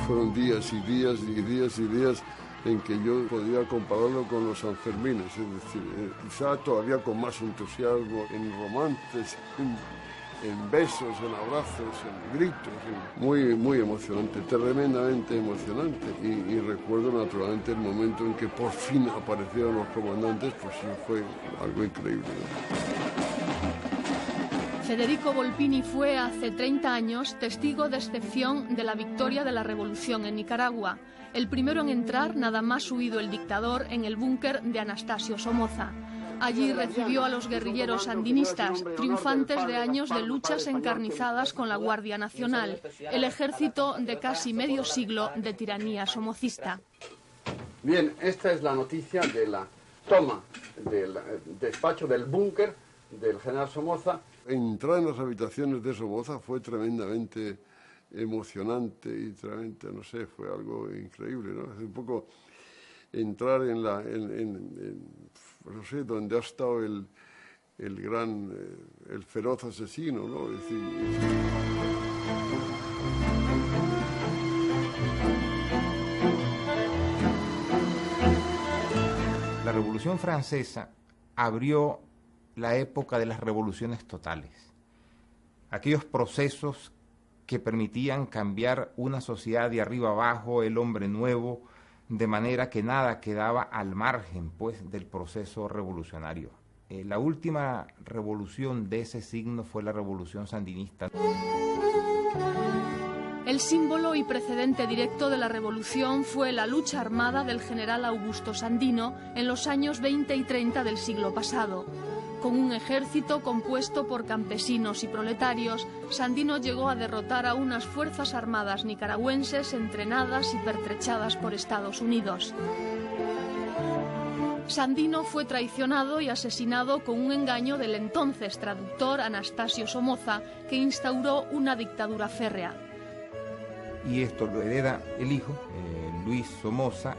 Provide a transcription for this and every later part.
Fueron días y días y días y días en que yo podía compararlo con los Sanfermines, es decir, quizá todavía con más entusiasmo, en romances, en besos, en abrazos, en gritos, muy emocionante, tremendamente emocionante. Y recuerdo naturalmente el momento en que por fin aparecieron los comandantes, pues sí, fue algo increíble, ¿no? Federico Volpini fue hace 30 años testigo de excepción de la victoria de la revolución en Nicaragua, el primero en entrar, nada más huido el dictador, en el búnker de Anastasio Somoza. Allí recibió a los guerrilleros sandinistas, triunfantes de años de luchas encarnizadas con la Guardia Nacional, el ejército de casi medio siglo de tiranía somocista. Bien, esta es la noticia de la toma del despacho del búnker del general Somoza. Entrar en las habitaciones de Somoza fue tremendamente emocionante y tremendamente, no sé, fue algo increíble, ¿no? Es un poco entrar no sé, donde ha estado el feroz asesino, ¿no? Es decir, la Revolución Francesa abrió la época de las revoluciones totales, aquellos procesos que permitían cambiar una sociedad de arriba abajo, el hombre nuevo, de manera que nada quedaba al margen, pues, del proceso revolucionario. La última revolución de ese signo fue la Revolución Sandinista. El símbolo y precedente directo de la revolución fue la lucha armada del general Augusto Sandino en los años 20 y 30 del siglo pasado. Con un ejército compuesto por campesinos y proletarios, Sandino llegó a derrotar a unas fuerzas armadas nicaragüenses entrenadas y pertrechadas por Estados Unidos. Sandino fue traicionado y asesinado con un engaño del entonces traductor Anastasio Somoza, que instauró una dictadura férrea. Y esto lo hereda el hijo, Luis Somoza,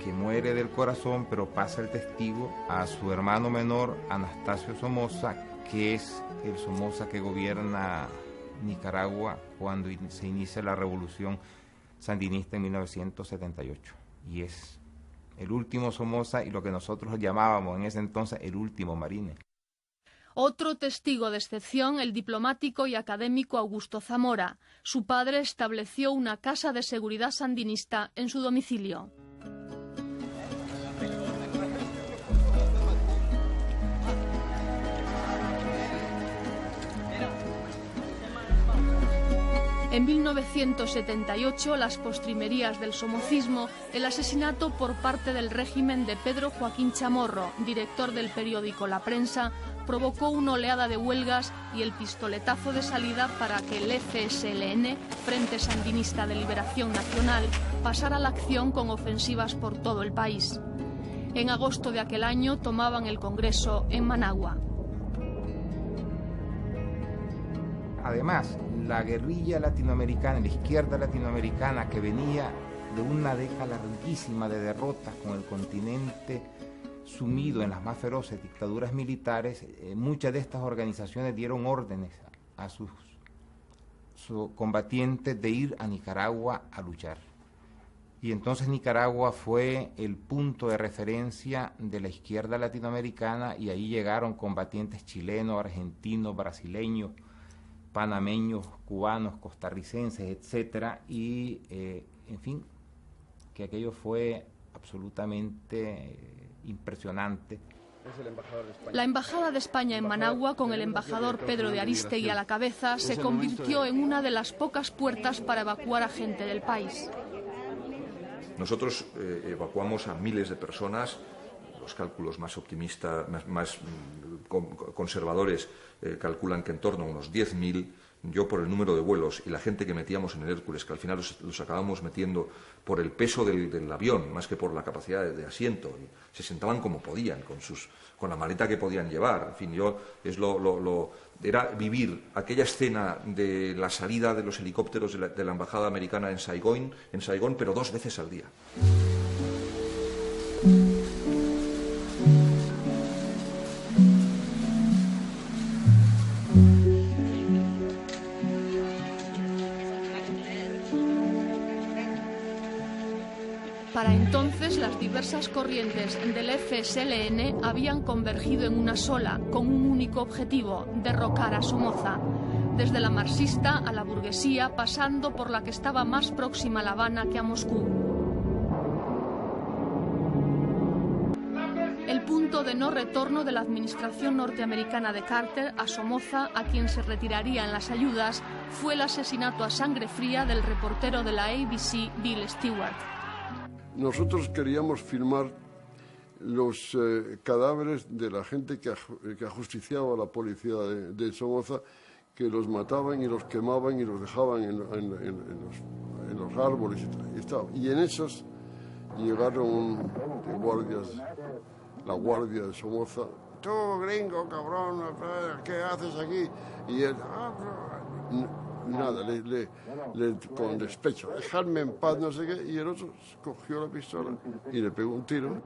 que muere del corazón, pero pasa el testigo a su hermano menor, Anastasio Somoza, que es el Somoza que gobierna Nicaragua cuando se inicia la revolución sandinista en 1978. Y es el último Somoza y lo que nosotros llamábamos en ese entonces el último Marine. Otro testigo de excepción, el diplomático y académico Augusto Zamora. Su padre estableció una casa de seguridad sandinista en su domicilio. En 1978, las postrimerías del somocismo, el asesinato por parte del régimen de Pedro Joaquín Chamorro, director del periódico La Prensa, provocó una oleada de huelgas y el pistoletazo de salida para que el FSLN, Frente Sandinista de Liberación Nacional, pasara a la acción con ofensivas por todo el país. En agosto de aquel año tomaban el Congreso en Managua. Además, la guerrilla latinoamericana, la izquierda latinoamericana, que venía de una década larguísima de derrotas con el continente sumido en las más feroces dictaduras militares, muchas de estas organizaciones dieron órdenes a sus combatientes de ir a Nicaragua a luchar. Y entonces Nicaragua fue el punto de referencia de la izquierda latinoamericana, y ahí llegaron combatientes chilenos, argentinos, brasileños, panameños, cubanos, costarricenses, etcétera, y en fin, que aquello fue absolutamente impresionante. La Embajada de España en Managua, con el embajador Pedro de Aristegui a la cabeza, se convirtió en una de las pocas puertas para evacuar a gente del país. Nosotros evacuamos a miles de personas, los cálculos más optimistas, más conservadores, calculan que en torno a unos 10.000. Yo, por el número de vuelos y la gente que metíamos en el Hércules, que al final los acabamos metiendo por el peso del avión, más que por la capacidad de asiento, y se sentaban como podían, con la maleta que podían llevar. En fin, era vivir aquella escena de la salida de los helicópteros de la embajada americana en Saigón, pero 2 veces al día. Para entonces, las diversas corrientes del FSLN habían convergido en una sola, con un único objetivo: derrocar a Somoza. Desde la marxista a la burguesía, pasando por la que estaba más próxima a La Habana que a Moscú. El punto de no retorno de la administración norteamericana de Carter a Somoza, a quien se retirarían las ayudas, fue el asesinato a sangre fría del reportero de la ABC, Bill Stewart. Nosotros queríamos filmar los cadáveres de la gente que ajusticiaba a la policía de Somoza, que los mataban y los quemaban y los dejaban en los árboles. Y en esos llegaron la guardia de Somoza. Tú, gringo, cabrón, ¿qué haces aquí? Y él... nada, con despecho, dejarme en paz, no sé qué, y el otro cogió la pistola y le pegó un tiro.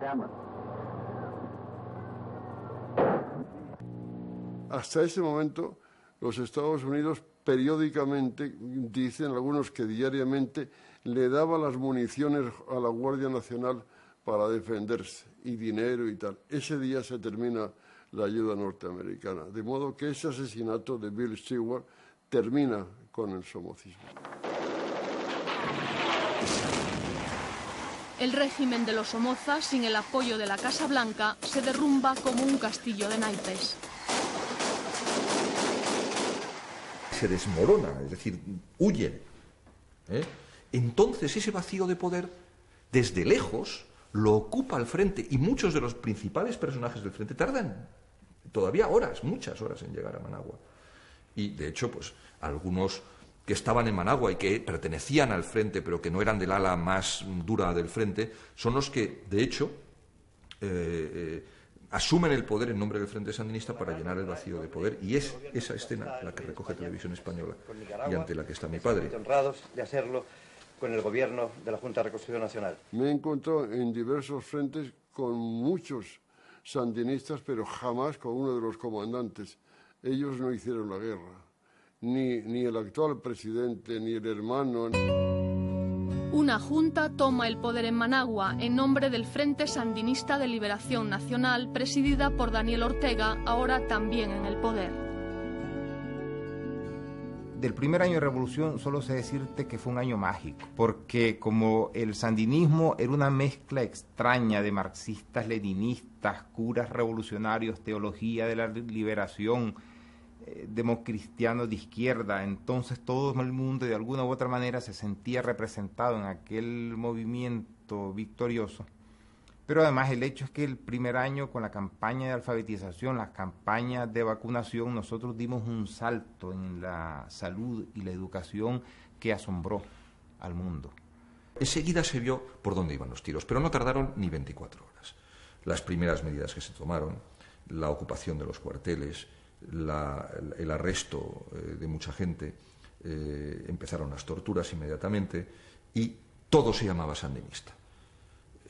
Hasta ese momento, los Estados Unidos periódicamente, dicen algunos que diariamente, le daba las municiones a la Guardia Nacional para defenderse, y dinero y tal. Ese día se termina la ayuda norteamericana, de modo que ese asesinato de Bill Stewart termina con el somocismo. El régimen de los Somoza, sin el apoyo de la Casa Blanca, se derrumba como un castillo de naipes. Se desmorona, es decir, huyen. Entonces ese vacío de poder, desde lejos, lo ocupa el frente, y muchos de los principales personajes del frente tardan todavía horas, muchas horas en llegar a Managua. Y, de hecho, pues algunos que estaban en Managua y que pertenecían al frente, pero que no eran del ala más dura del frente, son los que, de hecho, asumen el poder en nombre del Frente Sandinista para llenar el vacío de poder. Y es esa escena la que recoge Televisión Española y ante la que está mi padre. Honrados de hacerlo con el gobierno de la Junta de Reconstrucción Nacional. Me he encontrado en diversos frentes con muchos sandinistas, pero jamás con uno de los comandantes. Ellos no hicieron la guerra, ni el actual presidente, ni el hermano. Una junta toma el poder en Managua en nombre del Frente Sandinista de Liberación Nacional, presidida por Daniel Ortega, ahora también en el poder. Del primer año de revolución solo sé decirte que fue un año mágico, porque como el sandinismo era una mezcla extraña de marxistas, leninistas, curas revolucionarios, teología de la liberación, democristianos de izquierda, entonces todo el mundo de alguna u otra manera se sentía representado en aquel movimiento victorioso. Pero además el hecho es que el primer año, con la campaña de alfabetización, las campañas de vacunación, nosotros dimos un salto en la salud y la educación que asombró al mundo. Enseguida se vio por dónde iban los tiros, pero no tardaron ni 24 horas. Las primeras medidas que se tomaron, la ocupación de los cuarteles, el arresto de mucha gente, empezaron las torturas inmediatamente y todo se llamaba sandinista.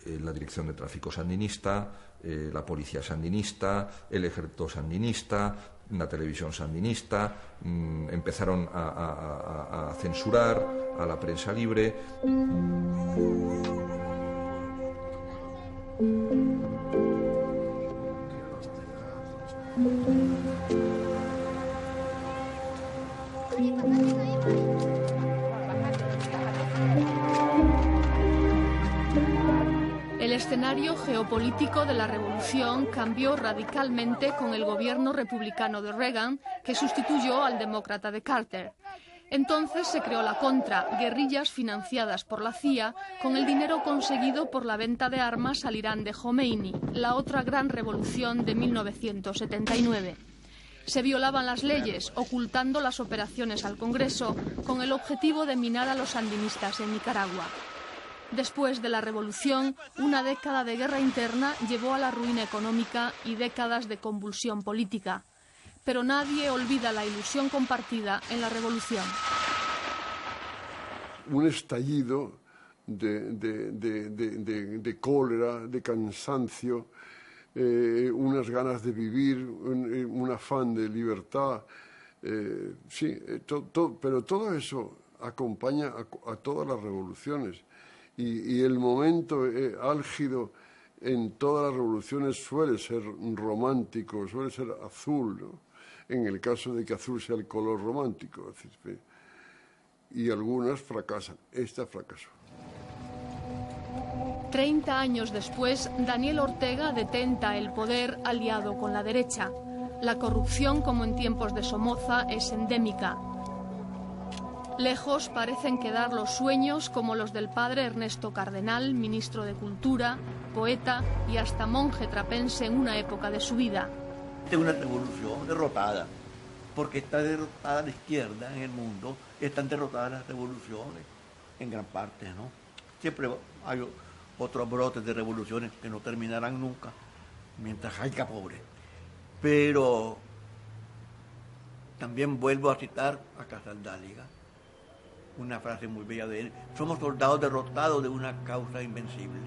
La Dirección de Tráfico sandinista, la Policía sandinista, el Ejército sandinista, la televisión sandinista, empezaron a censurar a la prensa libre. El escenario geopolítico de la revolución cambió radicalmente con el gobierno republicano de Reagan, que sustituyó al demócrata de Carter. Entonces se creó la Contra, guerrillas financiadas por la CIA con el dinero conseguido por la venta de armas al Irán de Jomeini, la otra gran revolución de 1979. Se violaban las leyes, ocultando las operaciones al Congreso, con el objetivo de minar a los sandinistas en Nicaragua. Después de la revolución, una década de guerra interna llevó a la ruina económica y décadas de convulsión política. Pero nadie olvida la ilusión compartida en la revolución. Un estallido de cólera, de cansancio, unas ganas de vivir, un afán de libertad. Pero todo eso acompaña a todas las revoluciones. Y el momento álgido en todas las revoluciones suele ser romántico, suele ser azul, ¿no? En el caso de que azul sea el color romántico. Y algunas fracasan. Esta fracasó. 30 años después, Daniel Ortega detenta el poder aliado con la derecha. La corrupción, como en tiempos de Somoza, es endémica. Lejos parecen quedar los sueños como los del padre Ernesto Cardenal, ministro de Cultura, poeta y hasta monje trapense en una época de su vida. Esta es una revolución derrotada, porque está derrotada la izquierda en el mundo, están derrotadas las revoluciones en gran parte, ¿no? Siempre hay otros brotes de revoluciones que no terminarán nunca, mientras haya pobres. Pero también vuelvo a citar a Casaldáliga, una frase muy bella de él: somos soldados derrotados de una causa invencible.